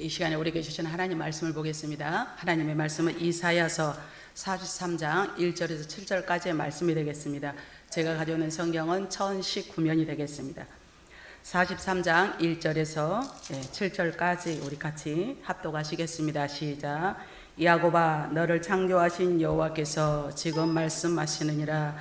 이 시간에 우리에게 주신 하나님 말씀을 보겠습니다. 하나님의 말씀은 이사야서 43장 1절에서 7절까지의 말씀이 되겠습니다. 제가 가져오는 성경은 1019면이 되겠습니다. 43장 1절에서 7절까지 우리 같이 합독하시겠습니다. 시작. 야곱아, 너를 창조하신 여호와께서 지금 말씀하시느니라.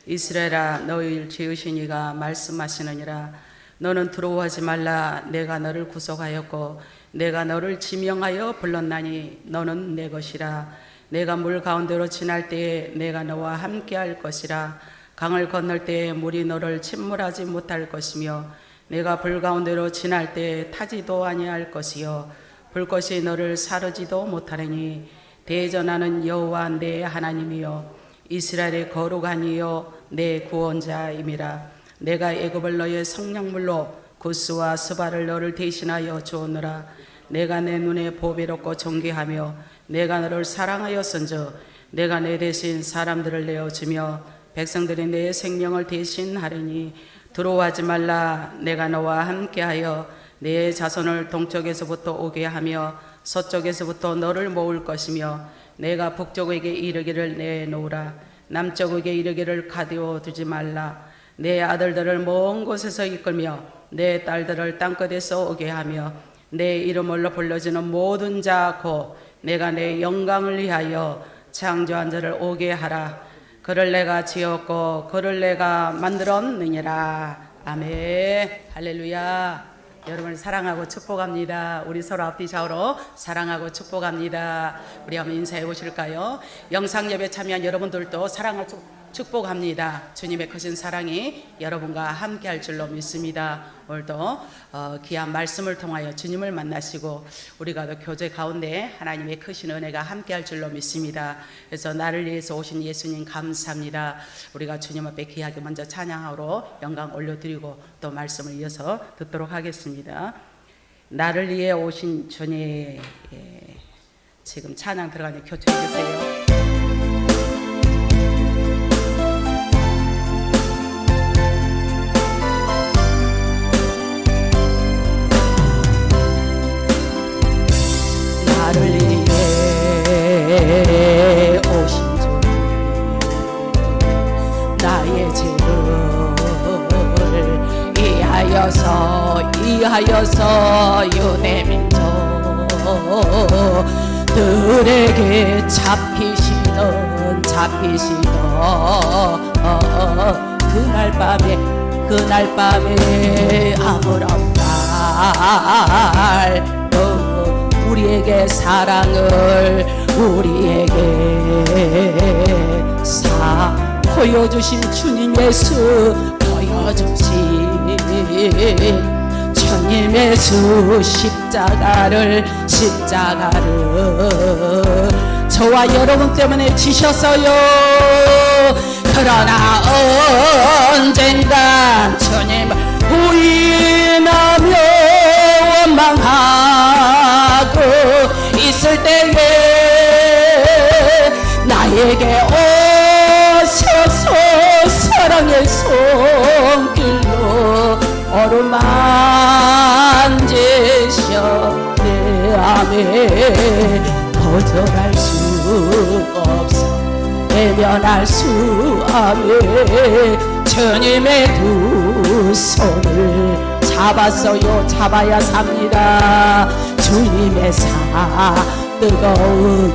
이스라엘아, 너희를 지으신 이가 말씀하시느니라. 너는 두려워하지 말라. 내가 너를 구속하였고 내가 너를 지명하여 불렀나니 너는 내 것이라. 내가 물 가운데로 지날 때에 내가 너와 함께할 것이라. 강을 건널 때에 물이 너를 침몰하지 못할 것이며 내가 불 가운데로 지날 때에 타지도 아니할 것이요 불꽃이 너를 사르지도 못하리니 대전하는 여호와 내 하나님이요 이스라엘의 거룩한 이요 내 구원자임이라. 내가 애굽을 너의 성령물로 구스와 스바를 너를 대신하여 주었노라. 내가 내 눈에 보배롭고 존귀하며 내가 너를 사랑하였은즉 내가 내 대신 사람들을 내어주며 백성들이 내 생명을 대신하리니 두려워하지 말라. 내가 너와 함께하여 내 자손을 동쪽에서부터 오게 하며 서쪽에서부터 너를 모을 것이며 내가 북쪽에게 이르기를 내놓으라. 남쪽에게 이르기를 가두어 두지 말라. 내 아들들을 먼 곳에서 이끌며 내 딸들을 땅끝에서 오게 하며 내 이름으로 불러지는 모든 자 곧 내가 내 영광을 위하여 창조한 자를 오게 하라. 그를 내가 지었고 그를 내가 만들었느니라. 아멘. 할렐루야. 여러분을 사랑하고 축복합니다. 우리 서로 앞뒤 좌우로 사랑하고 축복합니다. 우리 한번 인사해 보실까요? 영상 예배 참여한 여러분들도 사랑을 축복합니다. 주님의 크신 사랑이 여러분과 함께 할 줄로 믿습니다. 오늘도 귀한 말씀을 통하여 주님을 만나시고 우리가 또 교제 가운데 하나님의 크신 은혜가 함께 할 줄로 믿습니다. 그래서 나를 위해서 오신 예수님 감사합니다. 우리가 주님 앞에 귀하게 먼저 찬양하러 영광 올려드리고 또 말씀을 이어서 듣도록 하겠습니다. 나를 위해 오신 주님, 지금 찬양 들어가니 교체해 주세요. 나를 위해 오신 주님, 나의 죄를 이하여서 유대 민족들에게 잡히시던 그날 밤에 아무런 날 우리에게 사랑을 보여주신 주님 예수, 보여주신 주님 예수 십자가를 저와 여러분 때문에 지셨어요. 그러나 언젠간 주님을 부인하며 원망하고 있을 때에 나에게 오셔서 사랑의 손길로 어루만지셨네. 아멘. 거절할 수 없어 외면할 수. 아멘. 주님의 두 손을 잡아야 삽니다. 주님의 뜨거운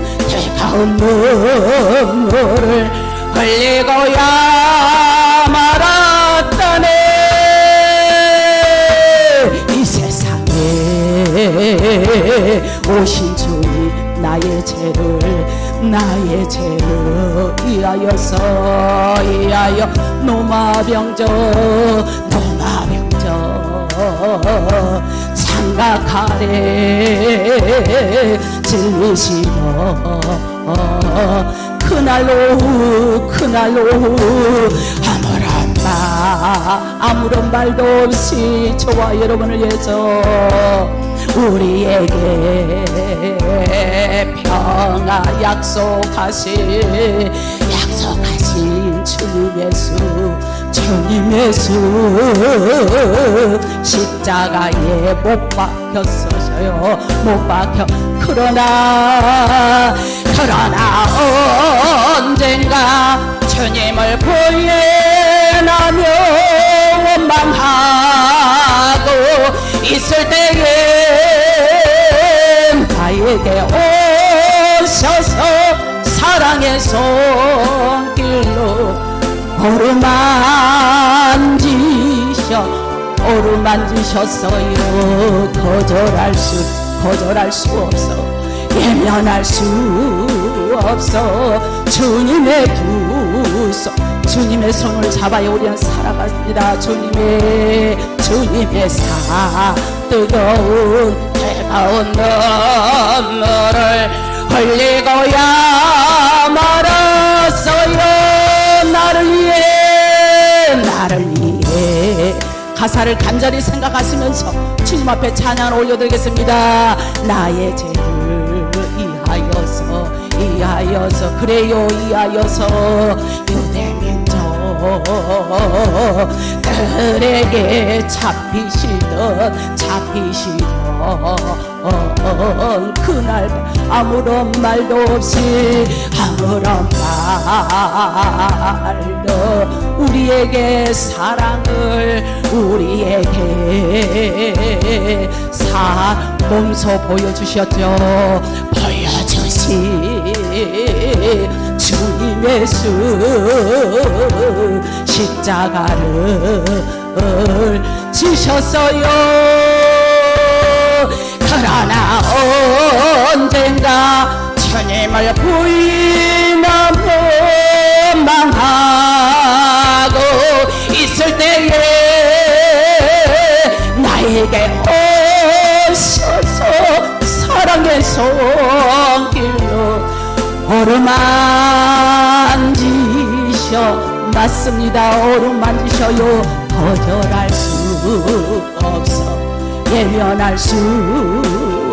눈물을 흘리고야 말았다네. 이 세상에 오신 주님, 나의 죄를 이하여 노마병정 삼각칼에 찔리시던 그날 오후 아무런 말도 없이 저와 여러분을 위해서 우리에게 평화 약속하신 주님 예수 주님의 수 십자가에 못 박혔어요. 못 박혀. 그러나 언젠가 주님을 부인하며 원망하고 있을 때에 나에게 오셔서 사랑의 손길로 어루만지셨어요. 거절할 수 없어. 예면할 수 없어. 주님의 두 손, 주님의 손을 잡아야 우리는 살아갑니다. 주님의 뜨거운 눈물을 흘리고야 말았어요. 나를 위해 가사를 간절히 생각하시면서 주님 앞에 찬양을 올려드리겠습니다. 나의 죄를 이하여서 그래요. 이하여서 유대민족들에게 잡히시던 그날 아무런 말도 없이 우리에게 사랑을 몸소 보여주셨죠. 주님의 수 십자가를 지셨어요. 그러나 언젠가 주님을 부인하며 망하고 있을 때에 나에게 오셔서 사랑의 손길로 어루만지셔. 맞습니다. 어루만지셔요. 거절할 수 없어. 예면할 수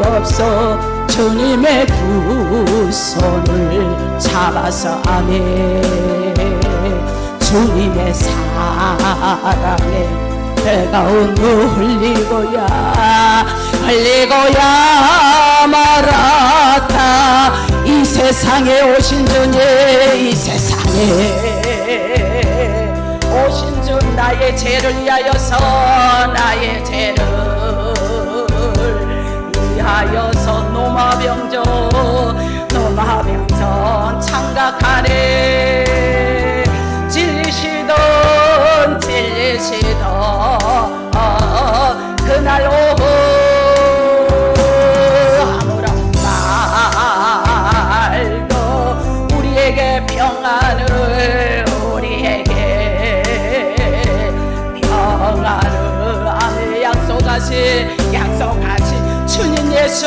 없어. 주님의 두 손을 잡아서 아멘. 주님의 사랑에 뜨거운 눈 흘리고야 말았다. 이 세상에 오신 주님, 이 세상에 오신 주 나의 죄를 위하여서 노마병전 창각하네. 찔리시던 그날 오후 아무런 말도 우리에게 평안을 약속하신 주님 예수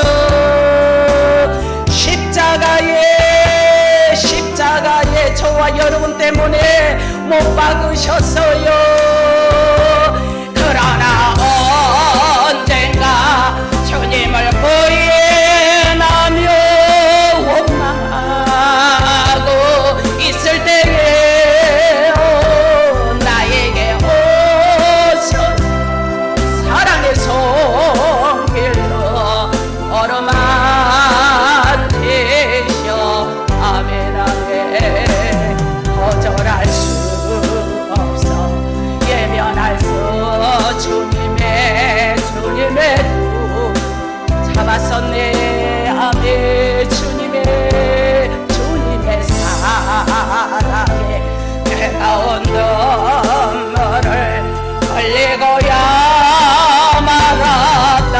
십자가에 저와 여러분 때문에 못 박으셨어요. 그러나 언젠가 주님을 부인하며 원망하고 있을 때에 나에게 오셔 사랑의 손길로 어루만지셔. 아멘 아멘. 거절할 수 없어. 예면할 수 주님의 두 잡았었네. 아멘. 주님의 사랑에 뜨거운 눈물을 흘리고야 말았다네.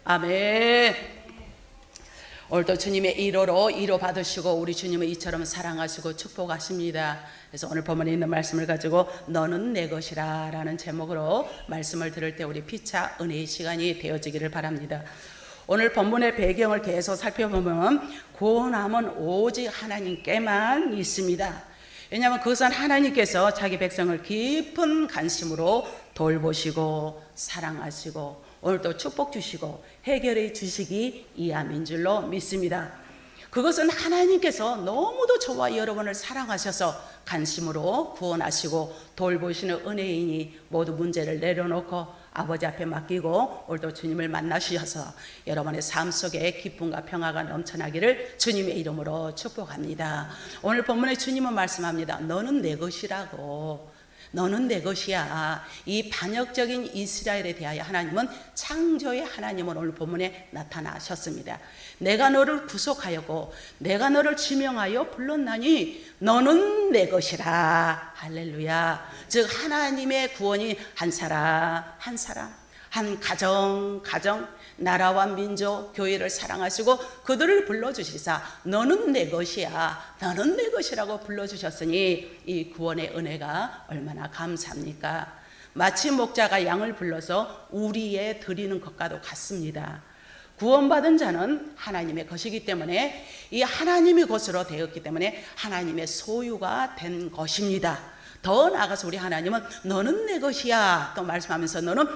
아멘. 오늘도 주님의 1호로 1호 받으시고 우리 주님을 이처럼 사랑하시고 축복하십니다. 그래서 오늘 본문에 있는 말씀을 가지고 너는 내 것이라 라는 제목으로 말씀을 들을 때 우리 피차 은혜의 시간이 되어지기를 바랍니다. 오늘 본문의 배경을 계속 살펴보면 구원함은 오직 하나님께만 있습니다. 왜냐하면 그것은 하나님께서 자기 백성을 깊은 관심으로 돌보시고 사랑하시고 오늘도 축복 주시고 해결해 주시기 이함인 줄로 믿습니다. 그것은 하나님께서 너무도 저와 여러분을 사랑하셔서 관심으로 구원하시고 돌보시는 은혜이니 모두 문제를 내려놓고 아버지 앞에 맡기고 오늘도 주님을 만나주셔서 여러분의 삶 속에 기쁨과 평화가 넘쳐나기를 주님의 이름으로 축복합니다. 오늘 본문에 주님은 말씀합니다. 너는 내 것이라고. 너는 내 것이야. 이 반역적인 이스라엘에 대하여 하나님은 창조의 하나님은 오늘 본문에 나타나셨습니다. 내가 너를 구속하였고 내가 너를 지명하여 불렀나니 너는 내 것이라. 할렐루야. 즉 하나님의 구원이 한 사람 한 가정 나라와 민족 교회를 사랑하시고 그들을 불러주시사 너는 내 것이야 너는 내 것이라고 불러주셨으니 이 구원의 은혜가 얼마나 감사합니까? 마치 목자가 양을 불러서 우리에 드리는 것과도 같습니다. 구원받은 자는 하나님의 것이기 때문에 이 하나님의 것으로 되었기 때문에 하나님의 소유가 된 것입니다. 더 나아가서 우리 하나님은 너는 내 것이야 또 말씀하면서 너는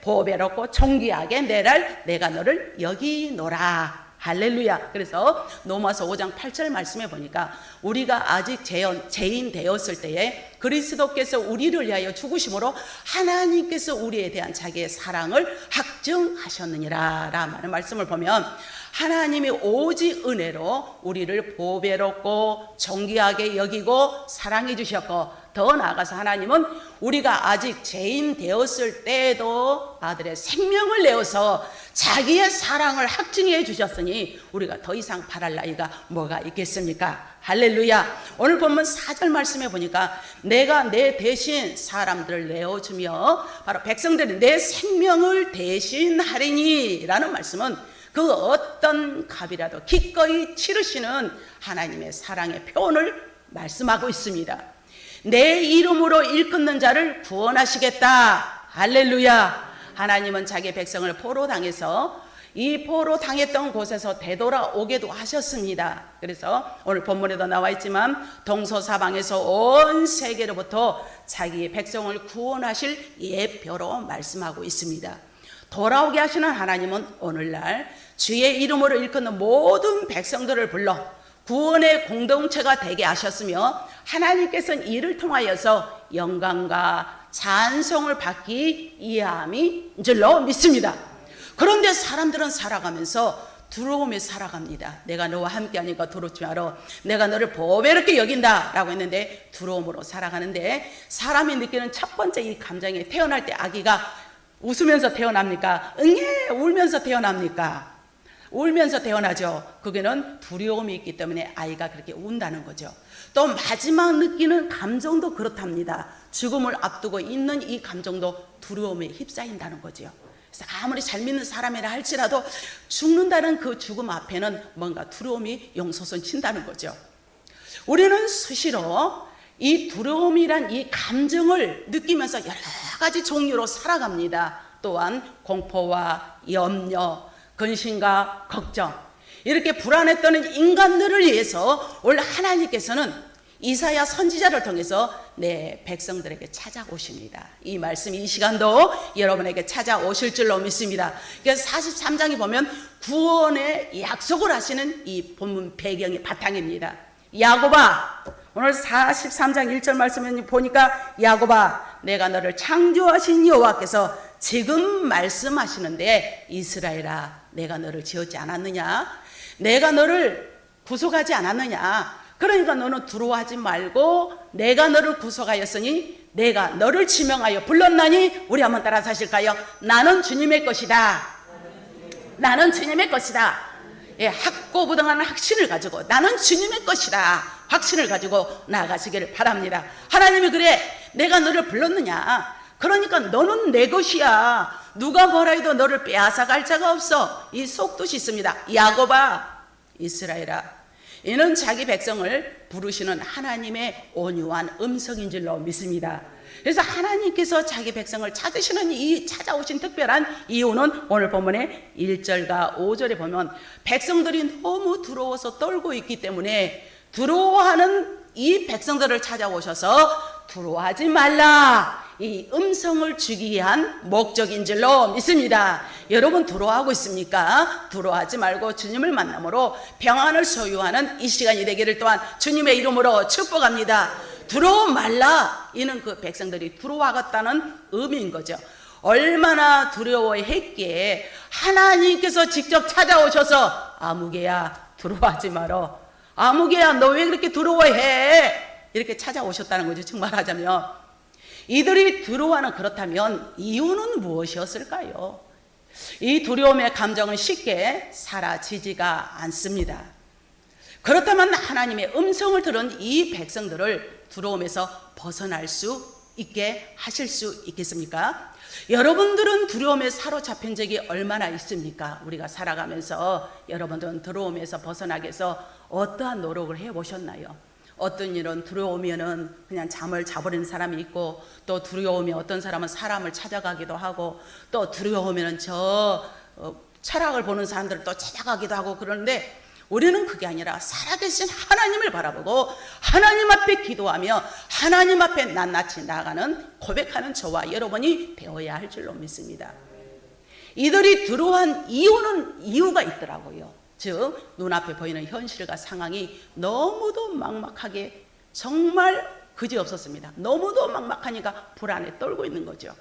보배롭고 존귀하게 내가 너를 여기노라. 할렐루야. 그래서 로마서 5장 8절 말씀에 보니까 우리가 아직 죄인 되었을 때에 그리스도께서 우리를 위하여 죽으심으로 하나님께서 우리에 대한 자기의 사랑을 확증하셨느니라 라는 말씀을 보면 하나님이 오직 은혜로 우리를 보배롭고 존귀하게 여기고 사랑해 주셨고 더 나아가서 하나님은 우리가 아직 죄인 되었을 때에도 아들의 생명을 내어서 자기의 사랑을 확증해 주셨으니 우리가 더 이상 바랄 나이가 뭐가 있겠습니까? 할렐루야. 오늘 본문 4절 말씀해 보니까 내가 내 대신 사람들을 내어주며 바로 백성들이 내 생명을 대신하리니 라는 말씀은 그 어떤 값이라도 기꺼이 치르시는 하나님의 사랑의 표현을 말씀하고 있습니다. 내 이름으로 일컫는 자를 구원하시겠다. 할렐루야. 하나님은 자기 백성을 포로당해서 이 포로당했던 곳에서 되돌아오게도 하셨습니다. 그래서 오늘 본문에도 나와 있지만 동서사방에서 온 세계로부터 자기 백성을 구원하실 예표로 말씀하고 있습니다. 돌아오게 하시는 하나님은 오늘날 주의 이름으로 일컫는 모든 백성들을 불러 구원의 공동체가 되게 하셨으며 하나님께서는 이를 통하여서 영광과 찬송을 받기 이해함이 줄로 믿습니다. 그런데 사람들은 살아가면서 두려움에 살아갑니다. 내가 너와 함께하니까 두렵지 마라. 내가 너를 보배롭게 여긴다 라고 했는데 두려움으로 살아가는데 사람이 느끼는 첫 번째 이 감정이 태어날 때 아기가 웃으면서 태어납니까? 응애 울면서 태어납니까? 울면서 태어나죠. 그게는 두려움이 있기 때문에 아이가 그렇게 운다는 거죠. 또 마지막 느끼는 감정도 그렇답니다. 죽음을 앞두고 있는 이 감정도 두려움에 휩싸인다는 거죠. 그래서 아무리 잘 믿는 사람이라 할지라도 죽는다는 그 죽음 앞에는 뭔가 두려움이 용솟은 친다는 거죠. 우리는 수시로 이 두려움이란 이 감정을 느끼면서 여러 가지 종류로 살아갑니다. 또한 공포와 염려, 근심과 걱정, 이렇게 불안에 떠는 인간들을 위해서 오늘 하나님께서는 이사야 선지자를 통해서 내 백성들에게 찾아오십니다. 이 말씀이 이 시간도 여러분에게 찾아오실 줄로 믿습니다. 그래서 43장에 보면 구원의 약속을 하시는 이 본문 배경의 바탕입니다. 야곱아, 오늘 43장 1절 말씀을 보니까 야곱아, 내가 너를 창조하신 여호와께서 지금 말씀하시는데 이스라엘아, 내가 너를 지었지 않았느냐? 내가 너를 구속하지 않았느냐? 그러니까 너는 두려워하지 말고 내가 너를 구속하였으니 내가 너를 지명하여 불렀나니 우리 한번 따라서 하실까요? 나는 주님의 것이다. 나는 주님의 것이다. 예, 확고부동한 확신을 가지고 나는 주님의 것이다. 확신을 가지고 나아가시기를 바랍니다. 하나님이 그래, 내가 너를 불렀느냐? 그러니까 너는 내 것이야. 누가 뭐라 해도 너를 빼앗아갈 자가 없어. 이 속뜻이 있습니다. 야곱아, 이스라엘아. 이는 자기 백성을 부르시는 하나님의 온유한 음성인 줄로 믿습니다. 그래서 하나님께서 자기 백성을 찾으시는 이 찾아오신 특별한 이유는 오늘 본문의 1절과 5절에 보면 백성들이 너무 두려워서 떨고 있기 때문에 두려워하는 이 백성들을 찾아오셔서 두려워하지 말라. 이 음성을 주기 위한 목적인 줄로 믿습니다. 여러분 두려워하고 있습니까? 두려워하지 말고 주님을 만남으로 평안을 소유하는 이 시간이 되기를 또한 주님의 이름으로 축복합니다. 두려워 말라. 이는 그 백성들이 두려워하겠다는 의미인 거죠. 얼마나 두려워했기에 하나님께서 직접 찾아오셔서 아무개야 두려워하지 마라. 아무개야 너 왜 그렇게 두려워해? 이렇게 찾아오셨다는 거죠. 정말하자면 이들이 두려워하는 그렇다면 이유는 무엇이었을까요? 이 두려움의 감정은 쉽게 사라지지가 않습니다. 그렇다면 하나님의 음성을 들은 이 백성들을 두려움에서 벗어날 수 있게 하실 수 있겠습니까? 여러분들은 두려움에 사로잡힌 적이 얼마나 있습니까? 우리가 살아가면서 여러분들은 두려움에서 벗어나기 위해서 어떠한 노력을 해보셨나요? 어떤 일은 두려우면은 그냥 잠을 자버리는 사람이 있고, 또 두려우면 어떤 사람은 사람을 찾아가기도 하고, 또 두려우면은 철학을 보는 사람들을 또 찾아가기도 하고 그러는데, 우리는 그게 아니라 살아계신 하나님을 바라보고 하나님 앞에 기도하며 하나님 앞에 낱낱이 나아가는 고백하는 저와 여러분이 되어야 할 줄로 믿습니다. 이들이 두려워한 이유가 있더라고요. 즉 눈앞에 보이는 현실과 상황이 너무도 막막하게 정말 그지없었습니다. 너무도 막막하니까 불안에 떨고 있는 거죠.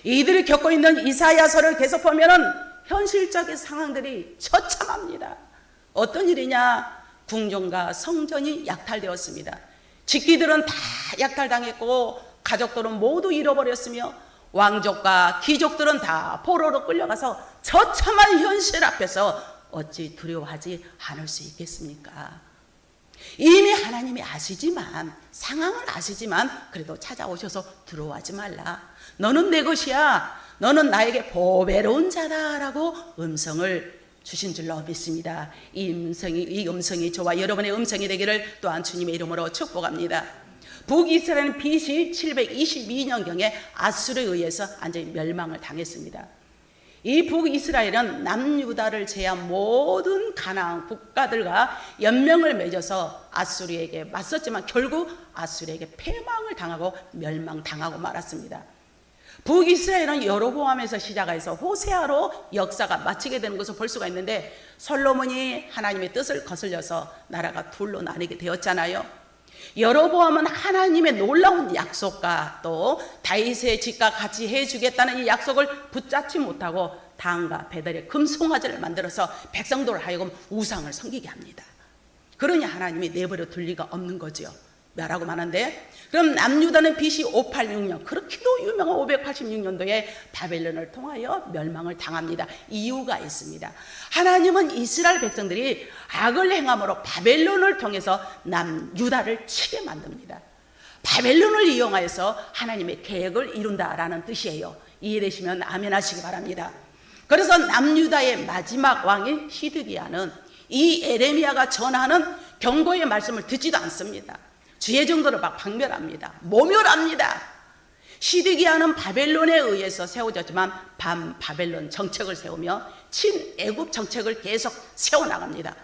이들이 겪고 있는 이사야서를 계속 보면은 현실적인 상황들이 처참합니다. 어떤 일이냐? 궁전과 성전이 약탈되었습니다. 직기들은 다 약탈당했고 가족들은 모두 잃어버렸으며 왕족과 귀족들은 다 포로로 끌려가서 처참한 현실 앞에서 어찌 두려워하지 않을 수 있겠습니까? 이미 하나님이 아시지만, 상황을 아시지만 그래도 찾아오셔서 두려워하지 말라. 너는 내 것이야. 너는 나에게 보배로운 자다라고 음성을 주신 줄로 믿습니다. 이 음성이 저와 여러분의 음성이 되기를 또한 주님의 이름으로 축복합니다. 북이스라엘은 BC 722년경에 아수르에 의해서 완전히 멸망을 당했습니다. 이 북이스라엘은 남유다를 제한 모든 가나안 국가들과 연맹을 맺어서 아수르에게 맞섰지만 결국 아수르에게 패망을 당하고 멸망당하고 말았습니다. 북이스라엘은 여로보암에서 시작해서 호세아로 역사가 마치게 되는 것을 볼 수가 있는데, 솔로몬이 하나님의 뜻을 거슬려서 나라가 둘로 나뉘게 되었잖아요. 여로보암은 하나님의 놀라운 약속과 또 다윗의 집과 같이 해주겠다는 이 약속을 붙잡지 못하고 단과 베델의 금송아지를 만들어서 백성들을 하여금 우상을 섬기게 합니다. 그러니 하나님이 내버려 둘 리가 없는 거죠. 뭐라고 말하는데, 그럼 남유다는 BC 586년, 그렇게도 유명한 586년도에 바벨론을 통하여 멸망을 당합니다. 이유가 있습니다. 하나님은 이스라엘 백성들이 악을 행함으로 바벨론을 통해서 남유다를 치게 만듭니다. 바벨론을 이용하여서 하나님의 계획을 이룬다라는 뜻이에요. 이해되시면 아멘 하시기 바랍니다. 그래서 남유다의 마지막 왕인 시드기야는 이 에레미야가 전하는 경고의 말씀을 듣지도 않습니다. 주의 정도를 막 박멸합니다. 모멸합니다. 시드기야는 바벨론에 의해서 세워졌지만 반바벨론 정책을 세우며 친애국 정책을 계속 세워나갑니다.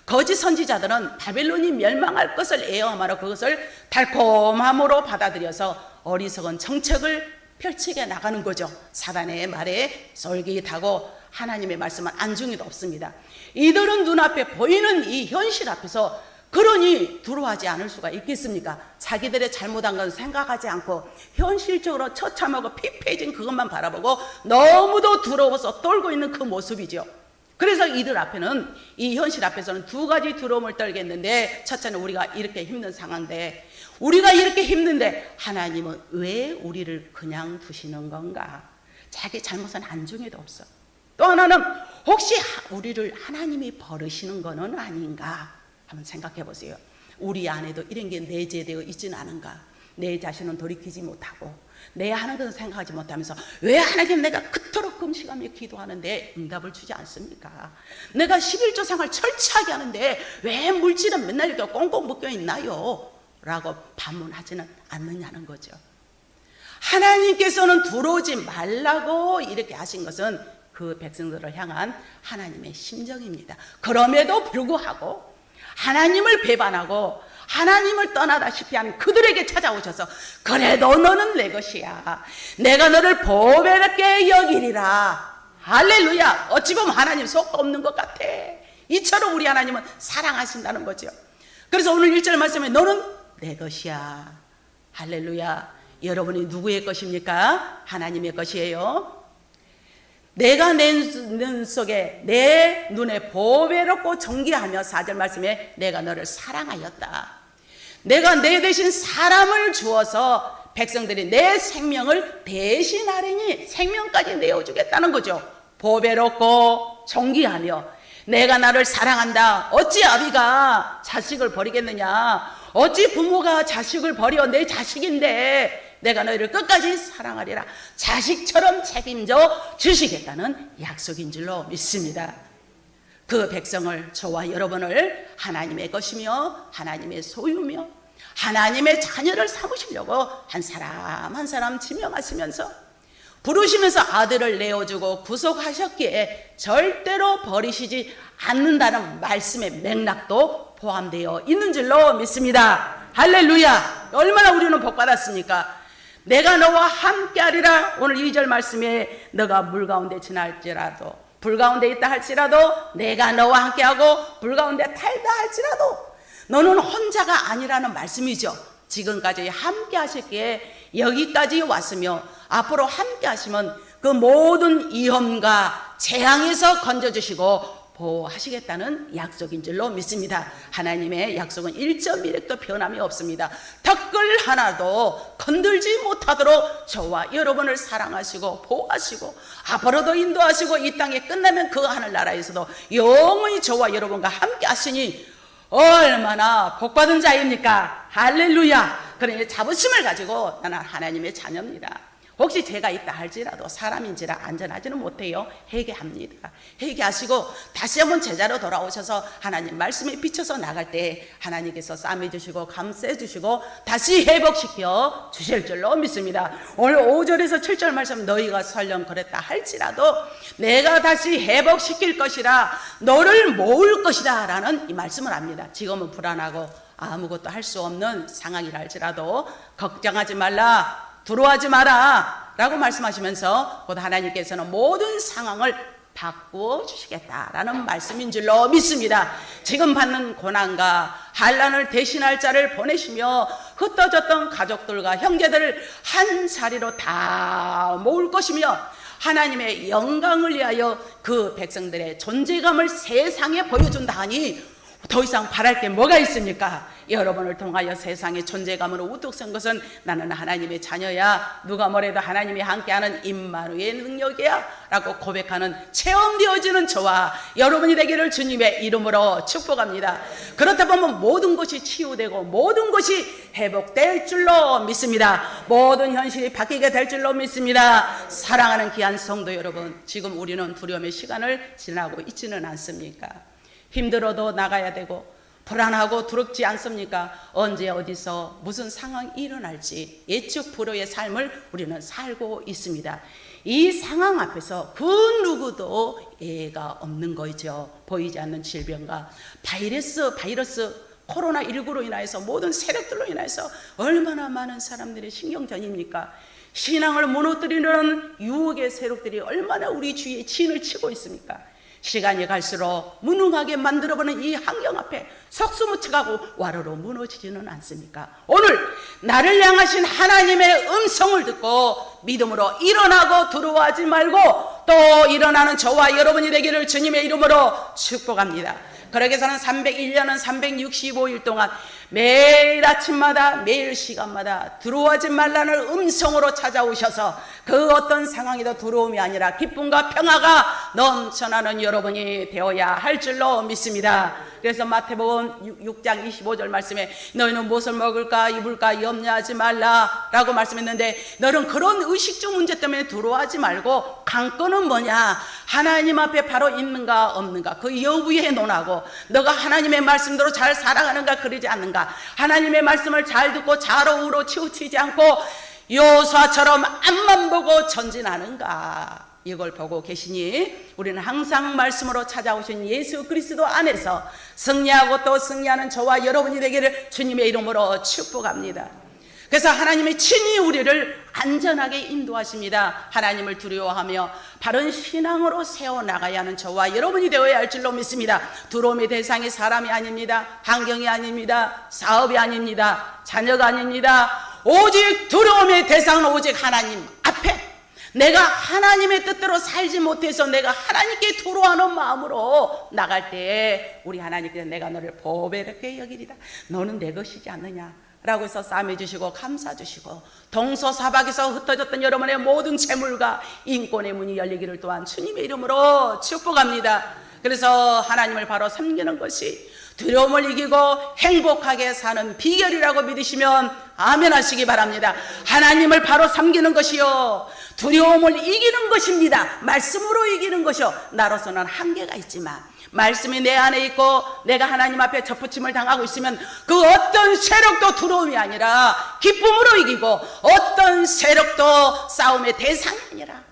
거짓 선지자들은 바벨론이 멸망할 것을 애엄하러 그것을 달콤함으로 받아들여서 어리석은 정책을 펼치게 나가는 거죠. 사단의 말에 솔깃하고 하나님의 말씀은 안중에도 없습니다. 이들은 눈앞에 보이는 이 현실 앞에서 그러니 두려워하지 않을 수가 있겠습니까? 자기들의 잘못한 건 생각하지 않고 현실적으로 처참하고 피폐해진 그것만 바라보고 너무도 두려워서 떨고 있는 그 모습이죠. 그래서 이들 앞에는, 이 현실 앞에서는 두 가지 두려움을 떨겠는데, 첫째는 우리가 이렇게 힘든 상황인데, 우리가 이렇게 힘든데 하나님은 왜 우리를 그냥 두시는 건가? 자기 잘못은 안중에도 없어. 또 하나는 혹시 우리를 하나님이 버리시는 거는 아닌가? 한번 생각해 보세요. 우리 안에도 이런 게 내재되어 있지는 않은가? 내 자신은 돌이키지 못하고 내 하는 것은 생각하지 못하면서 왜 하나님 내가 그토록 금식하며 기도하는데 응답을 주지 않습니까? 내가 11조 생활 철저하게 하는데 왜 물질은 맨날 이렇게 꽁꽁 묶여 있나요? 라고 반문하지는 않느냐는 거죠. 하나님께서는 들어오지 말라고 이렇게 하신 것은 그 백성들을 향한 하나님의 심정입니다. 그럼에도 불구하고 하나님을 배반하고 하나님을 떠나다시피 한 그들에게 찾아오셔서 그래도 너는 내 것이야. 내가 너를 보배롭게 여기리라. 할렐루야. 어찌 보면 하나님 속도 없는 것 같아. 이처럼 우리 하나님은 사랑하신다는 거죠. 그래서 오늘 1절 말씀에 너는 내 것이야. 할렐루야. 여러분이 누구의 것입니까? 하나님의 것이에요. 내가 내 눈 속에 내 눈에 보배롭고 정기하며 4절 말씀에 내가 너를 사랑하였다. 내가 내 대신 사람을 주어서 백성들이 내 생명을 대신하리니 생명까지 내어주겠다는 거죠. 보배롭고 정기하며 내가 나를 사랑한다. 어찌 아비가 자식을 버리겠느냐? 어찌 부모가 자식을 버려? 내 자식인데 내가 너희를 끝까지 사랑하리라. 자식처럼 책임져 주시겠다는 약속인 줄로 믿습니다. 그 백성을, 저와 여러분을 하나님의 것이며 하나님의 소유며 하나님의 자녀를 삼으시려고 한 사람 한 사람 지명하시면서 부르시면서 아들을 내어주고 구속하셨기에 절대로 버리시지 않는다는 말씀의 맥락도 포함되어 있는 줄로 믿습니다. 할렐루야. 얼마나 우리는 복받았습니까? 내가 너와 함께하리라. 오늘 2절 말씀에 너가 물 가운데 지날지라도 불 가운데 있다 할지라도 내가 너와 함께하고 불 가운데 탈다 할지라도 너는 혼자가 아니라는 말씀이죠. 지금까지 함께 하셨기에 여기까지 왔으며 앞으로 함께 하시면 그 모든 위험과 재앙에서 건져주시고 보호하시겠다는 약속인 줄로 믿습니다. 하나님의 약속은 1.1획도 변함이 없습니다. 덧글 하나도 건들지 못하도록 저와 여러분을 사랑하시고 보호하시고 앞으로도 인도하시고 이 땅에 끝나면 그 하늘나라에서도 영원히 저와 여러분과 함께 하시니 얼마나 복받은 자입니까? 할렐루야. 그러니 자부심을 가지고 나는 하나님의 자녀입니다. 혹시 제가 있다 할지라도 사람인지라 안전하지는 못해요. 회개합니다. 회개하시고 다시 한번 제자로 돌아오셔서 하나님 말씀에 비춰서 나갈 때 하나님께서 싸매주시고 감싸주시고 다시 회복시켜 주실 줄로 믿습니다. 오늘 5절에서 7절 말씀 너희가 설령 그랬다 할지라도 내가 다시 회복시킬 것이라 너를 모을 것이다 라는 이 말씀을 합니다. 지금은 불안하고 아무것도 할 수 없는 상황이라 할지라도 걱정하지 말라, 두려워하지 마라 라고 말씀하시면서 곧 하나님께서는 모든 상황을 바꾸어 주시겠다라는 말씀인 줄로 믿습니다. 지금 받는 고난과 환난을 대신할 자를 보내시며 흩어졌던 가족들과 형제들을 한 자리로 다 모을 것이며 하나님의 영광을 위하여 그 백성들의 존재감을 세상에 보여준다 하니 더 이상 바랄 게 뭐가 있습니까? 여러분을 통하여 세상의 존재감으로 우뚝 선 것은 나는 하나님의 자녀야, 누가 뭐래도 하나님이 함께하는 임마누엘 능력이야 라고 고백하는 체험되어지는 저와 여러분이 되기를 주님의 이름으로 축복합니다. 그렇다 보면 모든 것이 치유되고 모든 것이 회복될 줄로 믿습니다. 모든 현실이 바뀌게 될 줄로 믿습니다. 사랑하는 귀한 성도 여러분, 지금 우리는 두려움의 시간을 지나고 있지는 않습니까? 힘들어도 나가야 되고 불안하고 두렵지 않습니까? 언제 어디서 무슨 상황이 일어날지 예측 불허의 삶을 우리는 살고 있습니다. 이 상황 앞에서 그 누구도 예가 없는 거죠. 보이지 않는 질병과 바이러스 코로나19로 인하여서 모든 세력들로 인하여서 얼마나 많은 사람들의 신경전입니까? 신앙을 무너뜨리는 유혹의 세력들이 얼마나 우리 주위에 진을 치고 있습니까? 시간이 갈수록 무능하게 만들어버리는 이 환경 앞에 석수무책하고 와르르 무너지지는 않습니까? 오늘 나를 향하신 하나님의 음성을 듣고 믿음으로 일어나고 두려워하지 말고 또 일어나는 저와 여러분이 되기를 주님의 이름으로 축복합니다. 그러기 위해서는 301년은 365일 동안 매일 아침마다 매일 시간마다 두려워하지 말라는 음성으로 찾아오셔서 그 어떤 상황에도 두려움이 아니라 기쁨과 평화가 넘쳐나는 여러분이 되어야 할 줄로 믿습니다. 그래서 마태복음 6장 25절 말씀에 너희는 무엇을 먹을까 입을까 염려하지 말라 라고 말씀했는데, 너는 그런 의식주 문제 때문에 두려워하지 말고 관건은 뭐냐, 하나님 앞에 바로 있는가 없는가 그 여부에 논하고 너가 하나님의 말씀대로 잘 살아가는가 그러지 않는가, 하나님의 말씀을 잘 듣고 좌로 우로 치우치지 않고 요수아처럼 앞만 보고 전진하는가, 이걸 보고 계시니 우리는 항상 말씀으로 찾아오신 예수 그리스도 안에서 승리하고 또 승리하는 저와 여러분이 되기를 주님의 이름으로 축복합니다. 그래서 하나님이 친히 우리를 안전하게 인도하십니다. 하나님을 두려워하며 바른 신앙으로 세워나가야 하는 저와 여러분이 되어야 할 줄로 믿습니다. 두려움의 대상이 사람이 아닙니다. 환경이 아닙니다. 사업이 아닙니다. 자녀가 아닙니다. 오직 두려움의 대상은 오직 하나님 앞에, 내가 하나님의 뜻대로 살지 못해서 내가 하나님께 두려워하는 마음으로 나갈 때에 우리 하나님께서 내가 너를 보배롭게 여기리다, 너는 내 것이지 않느냐 라고 해서 싸매 주시고 감싸 주시고, 동서사박에서 흩어졌던 여러분의 모든 재물과 인권의 문이 열리기를 또한 주님의 이름으로 축복합니다. 그래서 하나님을 바로 섬기는 것이 두려움을 이기고 행복하게 사는 비결이라고 믿으시면 아멘 하시기 바랍니다. 하나님을 바로 섬기는 것이요, 두려움을 이기는 것입니다. 말씀으로 이기는 것이요. 나로서는 한계가 있지만 말씀이 내 안에 있고 내가 하나님 앞에 접붙임을 당하고 있으면 그 어떤 세력도 두려움이 아니라 기쁨으로 이기고, 어떤 세력도 싸움의 대상이 아니라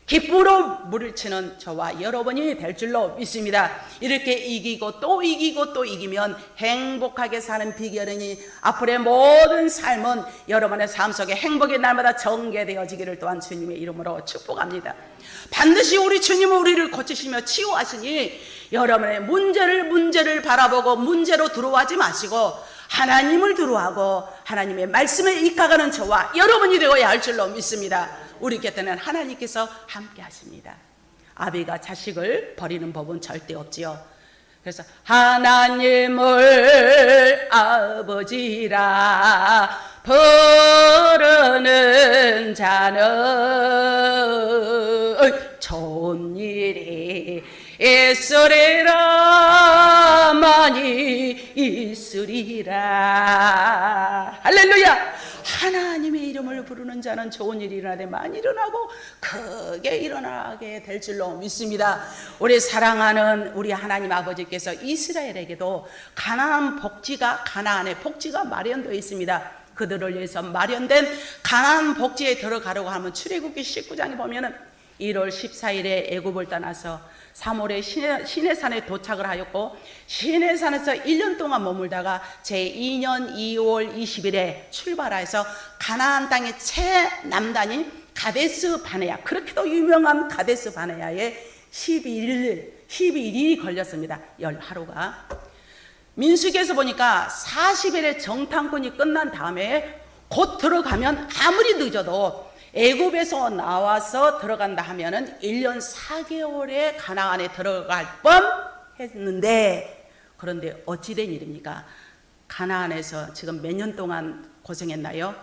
기쁨으로 물리치는 저와 여러분이 될 줄로 믿습니다. 이렇게 이기고 또 이기고 또 이기면 행복하게 사는 비결이니 앞으로의 모든 삶은 여러분의 삶 속에 행복의 날마다 전개되어지기를 또한 주님의 이름으로 축복합니다. 반드시 우리 주님은 우리를 고치시며 치유하시니 여러분의 문제를 바라보고 문제로 두려워하지 마시고 하나님을 두려워하고 하나님의 말씀에 입각하는 저와 여러분이 되어야 할 줄로 믿습니다. 우리 곁에는 하나님께서 함께 하십니다. 아비가 자식을 버리는 법은 절대 없지요. 그래서 하나님을 아버지라 부르는 자는 좋은 일이 있으리라, 많이 있으리라. 할렐루야. 하나님의 이름을 부르는 자는 좋은 일이 일어나되 많이 일어나고 크게 일어나게 될 줄로 믿습니다. 우리 사랑하는 우리 하나님 아버지께서 이스라엘에게도 가나안의 복지가 마련되어 있습니다. 그들을 위해서 마련된 가나안 복지에 들어가려고 하면 출애굽기 19장에 보면은 1월 14일에 애굽을 떠나서 3월에 시내산에 도착을 하였고, 시내산에서 1년 동안 머물다가 제2년 2월 20일에 출발해서 가나안 땅의 최남단인 가데스 바네아, 그렇게도 유명한 가데스 바네아에 12일이 걸렸습니다. 열 하루가. 민수기에서 보니까 40일의 정탐꾼이 끝난 다음에 곧 들어가면 아무리 늦어도 애굽에서 나와서 들어간다 하면은 1년 4개월에 가나안에 들어갈 뻔 했는데, 그런데 어찌된 일입니까? 가나안에서 지금 몇 년 동안 고생했나요?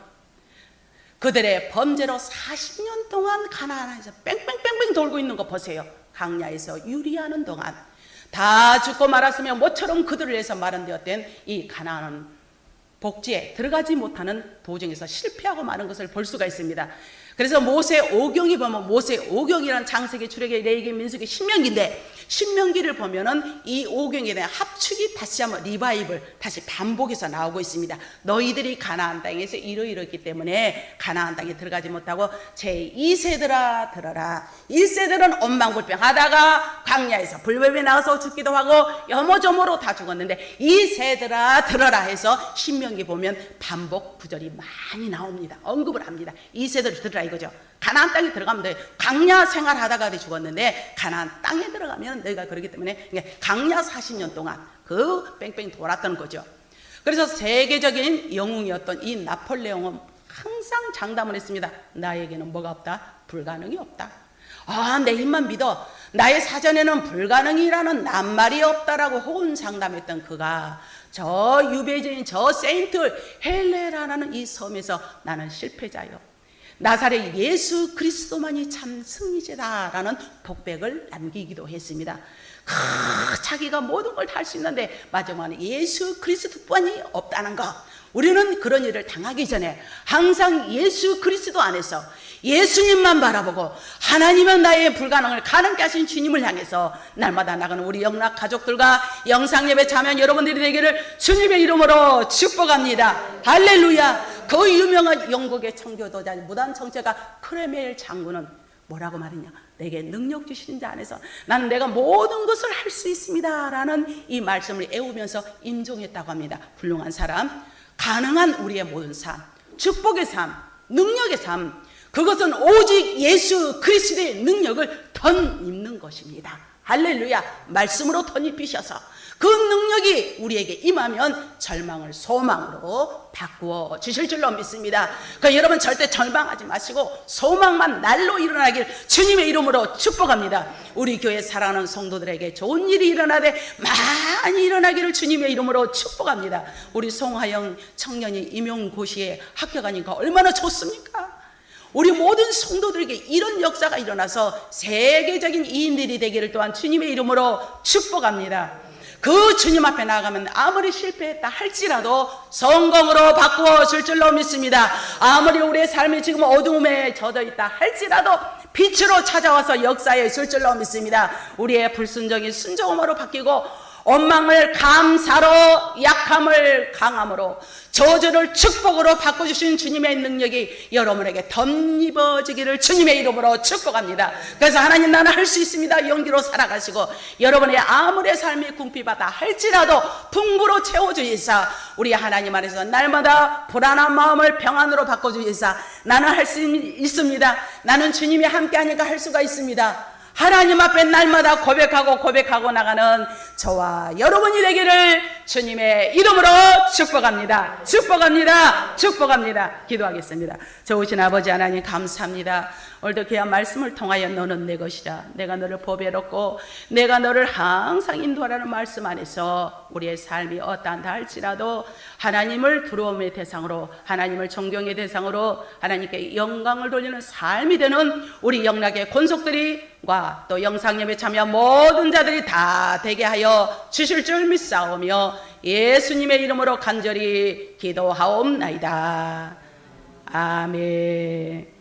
그들의 범죄로 40년 동안 가나안에서 뺑뺑뺑뺑 돌고 있는 거 보세요. 강야에서 유리하는 동안 다 죽고 말았으며 모처럼 그들을 위해서 마련되었던 이 가나안 복지에 들어가지 못하는 도중에서 실패하고 마는 것을 볼 수가 있습니다. 그래서 모세오경이 보면, 모세오경이라는 창세기, 출애굽기, 레위기, 민수기, 신명기인데, 신명기를 보면은 이 오경에 대한 합축이 다시 한번 리바이벌, 다시 반복해서 나오고 있습니다. 너희들이 가나안 땅에서 이러이러했기 때문에 가나안 땅에 들어가지 못하고 제2세들아 들어라. 1세들은 원망불평하다가 광야에서 불뱀이 나와서 죽기도 하고 여모저모로 다 죽었는데, 2세들아 들어라 해서 신명기 보면 반복 구절이 많이 나옵니다. 언급을 합니다. 2세들 들어라 이거죠. 가나안 땅에 들어가면 돼. 광야 생활하다가 죽었는데 가나안 땅에 들어가면 너희가 그러기 때문에 광야 40년 동안 그 뺑뺑 돌았던 거죠. 그래서 세계적인 영웅이었던 이 나폴레옹은 항상 장담을 했습니다. 나에게는 뭐가 없다? 불가능이 없다. 내 힘만 믿어. 나의 사전에는 불가능이라는 낱말이 없다라고 호언장담했던 그가 저 유배지인 저 세인트 헬레라는 이 섬에서 나는 실패자요, 나사렛 예수 그리스도만이 참 승리자다라는 독백을 남기기도 했습니다. 자기가 모든 걸 다 할 수 있는데 마지막에 예수 그리스도뿐이 없다는 것, 우리는 그런 일을 당하기 전에 항상 예수 그리스도 안에서 예수님만 바라보고 하나님은 나의 불가능을 가능케 하신 주님을 향해서 날마다 나가는 우리 영락 가족들과 영상예배 참여한 여러분들이 되기를 주님의 이름으로 축복합니다. 할렐루야. 그 유명한 영국의 청교도자 무단 청자가 크레멜 장군은 뭐라고 말했냐? 내게 능력 주시는 자 안에서 나는 내가 모든 것을 할 수 있습니다 라는 이 말씀을 애우면서 임종했다고 합니다. 훌륭한 사람, 가능한 우리의 모든 삶, 축복의 삶, 능력의 삶, 그것은 오직 예수 그리스도의 능력을 덧입는 것입니다. 할렐루야. 말씀으로 덧입히셔서 그 능력이 우리에게 임하면 절망을 소망으로 바꾸어 주실 줄로 믿습니다. 그러니까 여러분 절대 절망하지 마시고 소망만 날로 일어나길 주님의 이름으로 축복합니다. 우리 교회 사랑하는 성도들에게 좋은 일이 일어나되 많이 일어나기를 주님의 이름으로 축복합니다. 우리 송하영 청년이 임용고시에 합격하니까 얼마나 좋습니까? 우리 모든 성도들에게 이런 역사가 일어나서 세계적인 이인들이 되기를 또한 주님의 이름으로 축복합니다. 그 주님 앞에 나아가면 아무리 실패했다 할지라도 성공으로 바꾸어 줄 줄로 믿습니다. 아무리 우리의 삶이 지금 어두움에 젖어 있다 할지라도 빛으로 찾아와서 역사해 줄 줄로 믿습니다. 우리의 불순종이 순종으로 바뀌고 원망을 감사로, 약함을 강함으로, 저주를 축복으로 바꿔주신 주님의 능력이 여러분에게 덧입어지기를 주님의 이름으로 축복합니다. 그래서 하나님, 나는 할 수 있습니다 용기로 살아가시고 여러분의 아무리 삶이 궁핍하다 할지라도 풍부로 채워주시사 우리 하나님 안에서 날마다 불안한 마음을 평안으로 바꿔주시사 나는 할 수 있습니다. 나는 주님이 함께하니까 할 수가 있습니다. 하나님 앞에 날마다 고백하고 나가는 저와 여러분이 되기를 주님의 이름으로 축복합니다. 축복합니다. 축복합니다. 기도하겠습니다. 좋으신 아버지 하나님 감사합니다. 오늘도 귀한 말씀을 통하여 너는 내 것이라, 내가 너를 보배롭고 내가 너를 항상 인도하라는 말씀 안에서 우리의 삶이 어떠한다 할지라도 하나님을 두려움의 대상으로, 하나님을 존경의 대상으로 하나님께 영광을 돌리는 삶이 되는 우리 영락의 권속들이과 또 영상예배 참여한 모든 자들이 다 되게 하여 주실 줄 믿사오며 예수님의 이름으로 간절히 기도하옵나이다. 아멘.